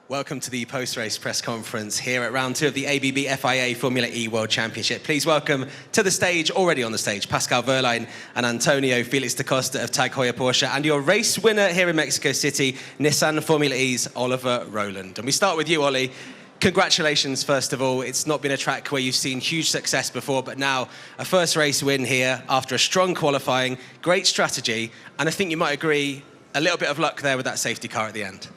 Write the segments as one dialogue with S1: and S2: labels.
S1: Welcome to the post-race press conference here at round 2 of the ABB FIA Formula E World Championship. Please welcome to the stage, already on the stage, Pascal Wehrlein and António, Félix da Costa of Tag Heuer Porsche, and your race winner here in Mexico City, Nissan Formula E's Oliver Rowland. And we start with you, Ollie. Congratulations, first of all. It's not been a track where you've seen huge success before, but now a first race win here after a strong qualifying, great strategy, and I think you might agree, a little bit of luck there with that safety car at the end.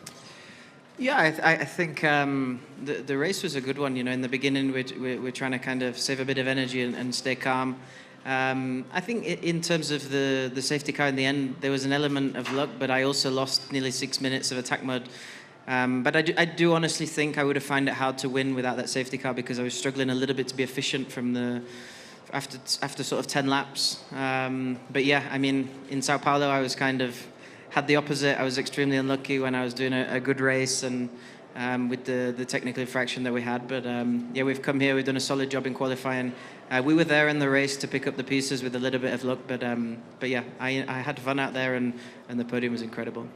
S2: Yeah, I think the race was a good one. You know, in the beginning, we're trying to kind of save a bit of energy and stay calm. I think in terms of the safety car in the end, there was an element of luck, but I also lost nearly 6 minutes of attack mode. But I do honestly think I would have found it hard to win without that safety car because I was struggling a little bit to be efficient from after sort of 10 laps. But yeah, I mean, in Sao Paulo, I was kind of had the opposite. I was extremely unlucky when I was doing a good race and with the technical infraction that we had. But yeah, we've come here, we've done a solid job in qualifying. We were there in the race to pick up the pieces with a little bit of luck, but yeah, I had fun out there and the podium was incredible.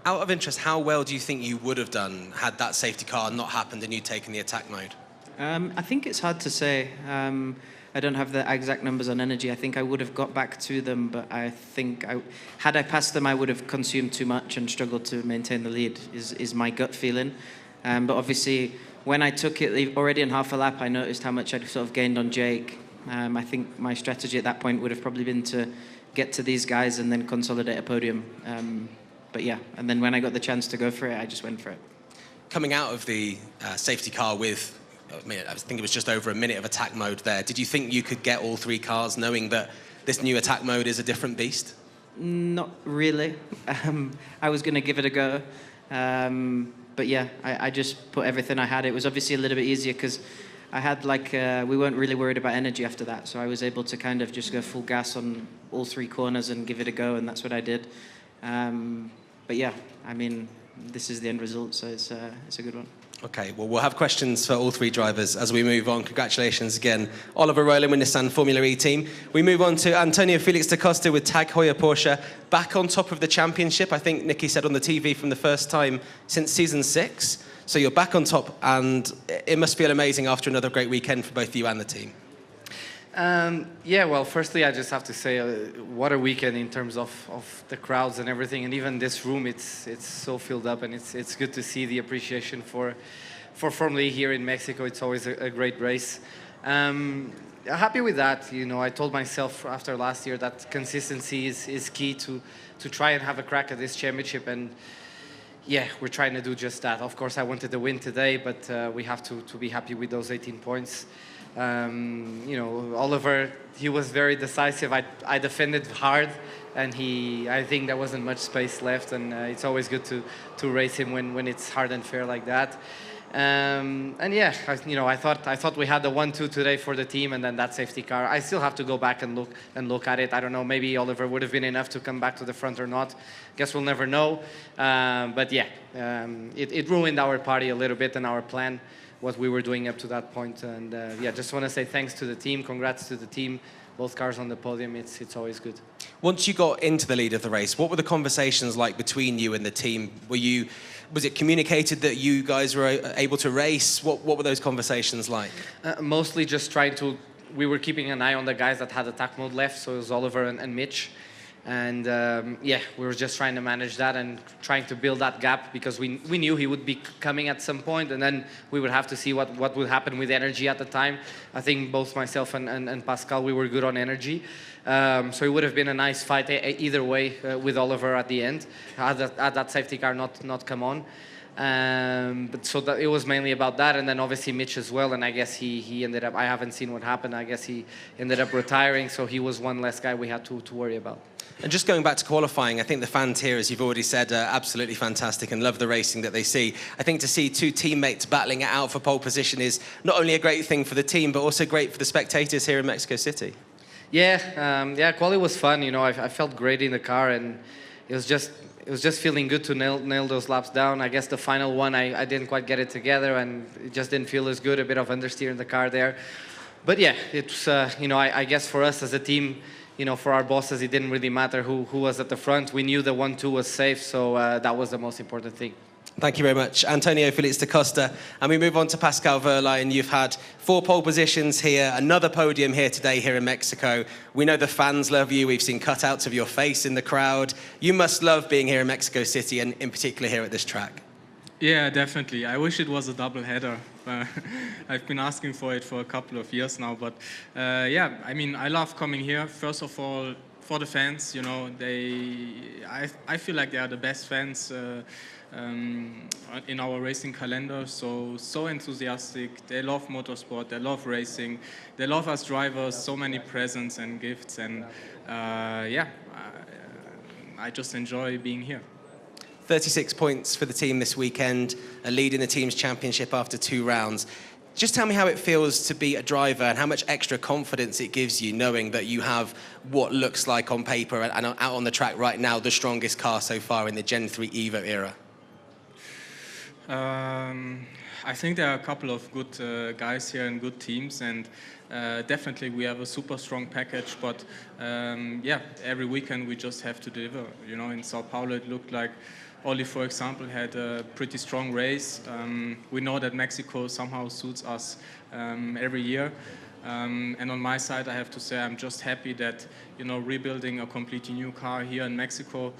S1: Out of interest, how well do you think you would have done had that safety car not happened and you'd taken the attack mode?
S2: I think it's hard to say. I don't have the exact numbers on energy. I think I would have got back to them, but I think had I passed them, I would have consumed too much and struggled to maintain the lead, is my gut feeling. But obviously, when I took it already in half a lap, I noticed how much I'd sort of gained on Jake. I think my strategy at that point would have probably been to get to these guys and then consolidate a podium. But yeah, and then when I got the chance to go for it, I just went for it.
S1: Coming out of the safety car with, I think it was just over a minute of attack mode there, did you think you could get all 3 cars knowing that this new attack mode is a different beast?
S2: Not really. I was going to give it a go. But yeah, I just put everything I had. It was obviously a little bit easier because I had we weren't really worried about energy after that. So I was able to kind of just go full gas on all 3 corners and give it a go, and that's what I did. But yeah, I mean, this is the end result, so it's a good one.
S1: Okay, well, we'll have questions for all 3 drivers as we move on. Congratulations again, Oliver Rowland with Nissan Formula E team. We move on to António Félix da Costa with Tag Heuer Porsche, back on top of the championship. I think Nicky said on the TV from the first time since season 6. So you're back on top, and it must feel amazing after another great weekend for both you and the team.
S3: Yeah, well, firstly, I just have to say, what a weekend in terms of the crowds and everything, and even this room, it's so filled up, and it's good to see the appreciation for Formula E here in Mexico. It's always a great race. Happy with that. You know, I told myself after last year that consistency is key to try and have a crack at this championship, and yeah, we're trying to do just that. Of course, I wanted the win today, but we have to be happy with those 18 points. You know, Oliver, he was very decisive. I defended hard, and I think there wasn't much space left, and it's always good to race him when it's hard and fair like that. And yeah, you know, I thought we had the 1-2 today for the team, and then that safety car. I still have to go back and look at it. I don't know, maybe Oliver would have been enough to come back to the front or not. Guess we'll never know. But yeah, it ruined our party a little bit and our plan, what we were doing up to that point. And yeah, just want to say thanks to the team, congrats to the team, both cars on the podium. It's always good.
S1: Once you got into the lead of the race, what were the conversations like between you and the team? Was it communicated that you guys were able to race? What were those conversations like?
S3: Mostly just we were keeping an eye on the guys that had attack mode left, so it was Oliver and Mitch. And yeah, we were just trying to manage that and trying to build that gap because we knew he would be coming at some point, and then we would have to see what would happen with energy at the time. I think both myself and Pascal, we were good on energy. So it would have been a nice fight either way with Oliver at the end, had that safety car not come on. But so it was mainly about that, and then obviously Mitch as well, and I guess he ended up, I haven't seen what happened, I guess he ended up retiring, so he was one less guy we had to worry about.
S1: And just going back to qualifying, I think the fans here, as you've already said, are absolutely fantastic and love the racing that they see. I think to see 2 teammates battling it out for pole position is not only a great thing for the team, but also great for the spectators here in Mexico City.
S3: Yeah, quali was fun. You know, I felt great in the car, and it was just feeling good to nail those laps down. I guess the final one, I didn't quite get it together, and it just didn't feel as good. A bit of understeer in the car there, but yeah, it's you know, I guess for us as a team, you know, for our bosses, it didn't really matter who was at the front. We knew the 1-2 was safe, so that was the most important thing.
S1: Thank you very much, António, Félix da Costa. And we move on to Pascal Wehrlein. You've had 4 pole positions here, another podium here today here in Mexico. We know the fans love you. We've seen cutouts of your face in the crowd. You must love being here in Mexico City and in particular here at this track.
S4: Yeah, definitely. I wish it was a double header. I've been asking for it for a couple of years now, but yeah, I mean, I love coming here. First of all, for the fans, you know, I feel like they are the best fans in our racing calendar. So enthusiastic. They love motorsport. They love racing. They love us drivers. So many presents and gifts, and yeah, I just enjoy being here.
S1: 36 points for the team this weekend, a lead in the team's championship after 2 rounds. Just tell me how it feels to be a driver and how much extra confidence it gives you knowing that you have what looks like on paper and out on the track right now the strongest car so far in the Gen 3 Evo era.
S4: I think there are a couple of good guys here and good teams, and definitely we have a super strong package, but yeah, every weekend we just have to deliver. You know, in Sao Paulo it looked like Oli, for example, had a pretty strong race. We know that Mexico somehow suits us every year. And on my side, I have to say I'm just happy that, you know, rebuilding a completely new car here in Mexico,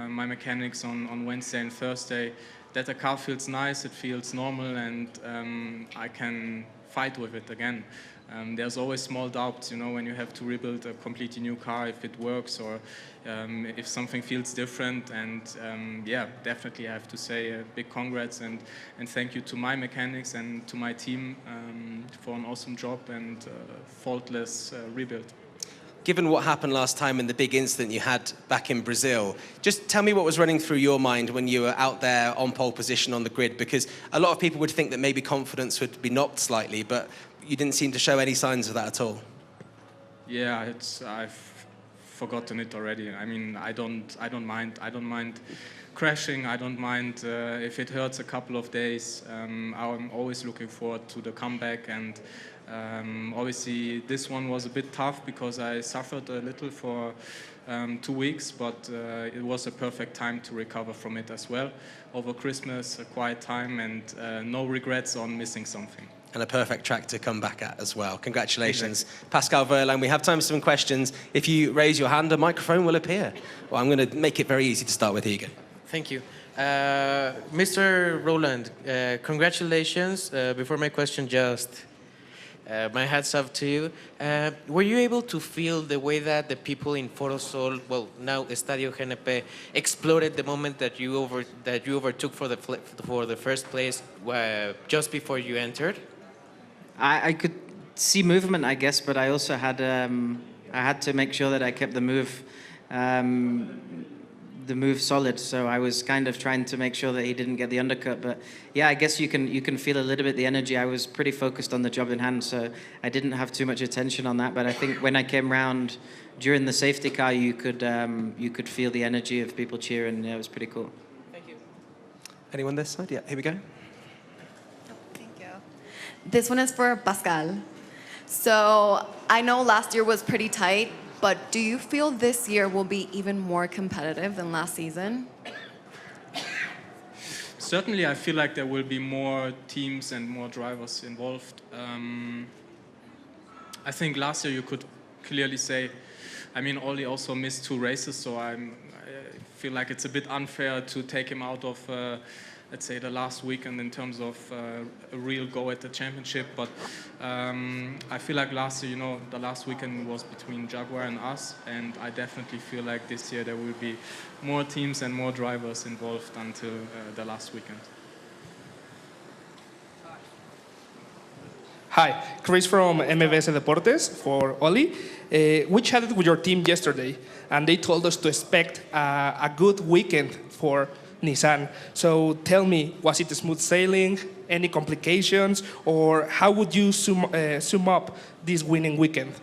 S4: my mechanics on Wednesday and Thursday, that the car feels nice, it feels normal, and I can fight with it again. There's always small doubts, you know, when you have to rebuild a completely new car, if it works or if something feels different. And yeah, definitely I have to say a big congrats and thank you to my mechanics and to my team for an awesome job and faultless rebuild.
S1: Given what happened last time and the big incident you had back in Brazil, just tell me what was running through your mind when you were out there on pole position on the grid, because a lot of people would think that maybe confidence would be knocked slightly, but you didn't seem to show any signs of that at all.
S4: Yeah, I've forgotten it already. I mean, I don't mind crashing. I don't mind if it hurts a couple of days. I'm always looking forward to the comeback, and obviously this one was a bit tough because I suffered a little for 2 weeks, but it was a perfect time to recover from it as well. Over Christmas, a quiet time, and no regrets on missing something.
S1: And a perfect track to come back at as well. Congratulations. Exactly. Pascal Wehrlein, we have time for some questions. If you raise your hand, a microphone will appear. Well, I'm going to make it very easy to start with. Here you go.
S5: Thank you. Mr. Rowland, congratulations. Before my question, just my hats off to you. Were you able to feel the way that the people in Forosol, well, now Estadio GNP, exploded the moment that you overtook for the first place just before you entered?
S2: I could see movement, I guess, but I also had to make sure that I kept the move solid. So I was kind of trying to make sure that he didn't get the undercut. But yeah, I guess you can feel a little bit the energy. I was pretty focused on the job in hand, so I didn't have too much attention on that. But I think when I came round during the safety car, you could feel the energy of people cheering. Yeah, it was pretty cool.
S5: Thank you.
S1: Anyone this side? Yeah, here we go.
S6: Thank you. This one is for Pascal. So I know last year was pretty tight, but do you feel this year will be even more competitive than last season?
S4: Certainly, I feel like there will be more teams and more drivers involved. I think last year you could clearly say, I mean, Oli also missed 2 races, so I feel like it's a bit unfair to take him out of, let's say, the last weekend in terms of a real go at the championship. But I feel like last year, you know, the last weekend was between Jaguar and us, and I definitely feel like this year there will be more teams and more drivers involved until the last weekend.
S7: Hi, Chris from MBS Deportes for Oli. We chatted with your team yesterday, and they told us to expect a good weekend for Nissan. So tell me, was it smooth sailing, any complications, or how would you sum up this winning weekend?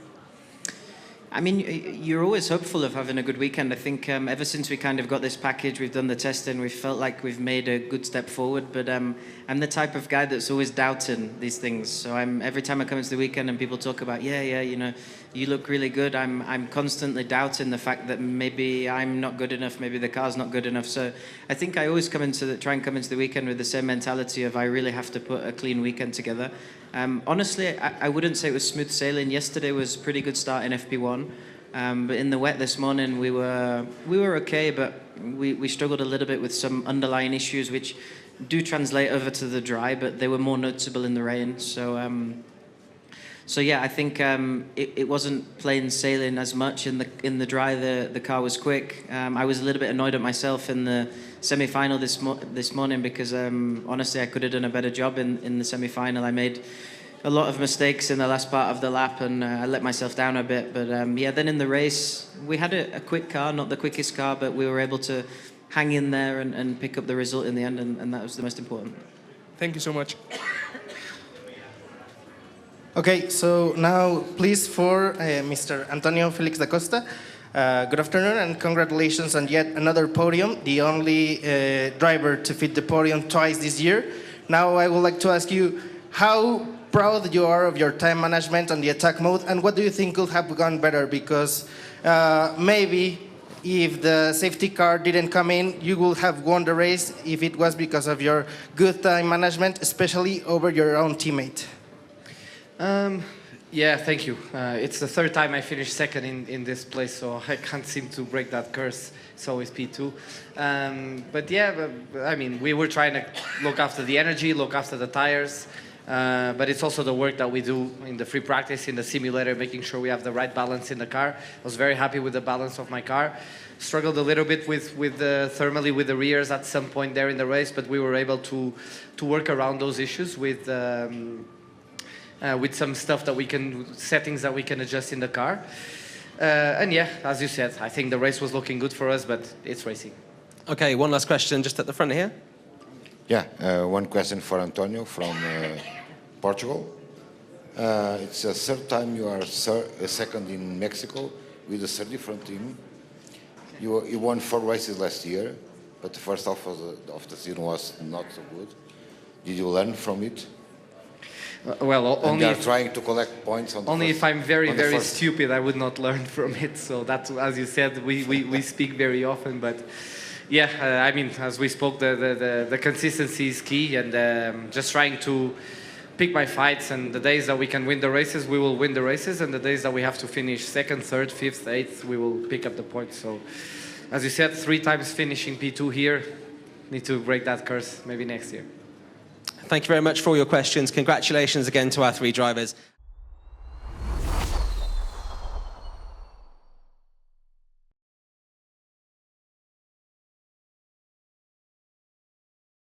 S2: I mean, you're always hopeful of having a good weekend. I think ever since we kind of got this package, we've done the testing, we've felt like we've made a good step forward. But I'm the type of guy that's always doubting these things. So every time I come into the weekend and people talk about, yeah, you know, you look really good, I'm constantly doubting the fact that maybe I'm not good enough, maybe the car's not good enough. So I think I always try and come into the weekend with the same mentality of I really have to put a clean weekend together. Honestly, I wouldn't say it was smooth sailing. Yesterday was a pretty good start in FP1. But in the wet this morning, we were okay, but we struggled a little bit with some underlying issues, which do translate over to the dry, but they were more noticeable in the rain. So yeah, I think it wasn't plain sailing as much in the dry. The car was quick. I was a little bit annoyed at myself in the semi-final this morning because honestly, I could have done a better job in the semi-final. I made a lot of mistakes in the last part of the lap, and I let myself down a bit. But yeah, then in the race, we had a quick car, not the quickest car, but we were able to hang in there and pick up the result in the end, and that was the most important.
S7: Thank you so much.
S8: Okay, so now please for Mr. António Félix da Costa. Good afternoon and congratulations on yet another podium, the only driver to fit the podium twice this year. Now I would like to ask you how proud you are of your time management on the attack mode, and what do you think could have gone better? Because maybe if the safety car didn't come in, you would have won the race if it was because of your good time management, especially over your own teammate.
S3: Yeah, thank you. It's the third time I finished second in this place, so I can't seem to break that curse. It's always P2. But yeah, I mean, we were trying to look after the energy, look after the tires, but it's also the work that we do in the free practice, in the simulator, making sure we have the right balance in the car. I was very happy with the balance of my car. Struggled a little bit with thermally with the rears at some point there in the race, but we were able to work around those issues with some stuff that settings that we can adjust in the car. And yeah, as you said, I think the race was looking good for us, but it's racing.
S1: Okay, one last question just at the front here.
S9: Yeah, one question for António from Portugal. It's the third time you are second in Mexico with a third different team. You won 4 races last year, but the first half of the season was not so good. Did you learn from it?
S3: Well, only
S9: and they are trying to collect points on the
S3: only
S9: first,
S3: if I'm very
S9: first.
S3: stupid, I would not learn from it. So that's, as you said, we speak very often, but yeah, I mean, as we spoke, the consistency is key, and just trying to pick my fights. And the days that we can win the races, we will win the races, and the days that we have to finish second, third, fifth, eighth, we will pick up the points. So, as you said, 3 times finishing P2 here, need to break that curse maybe next year.
S1: Thank you very much for all your questions. Congratulations again to our 3 drivers.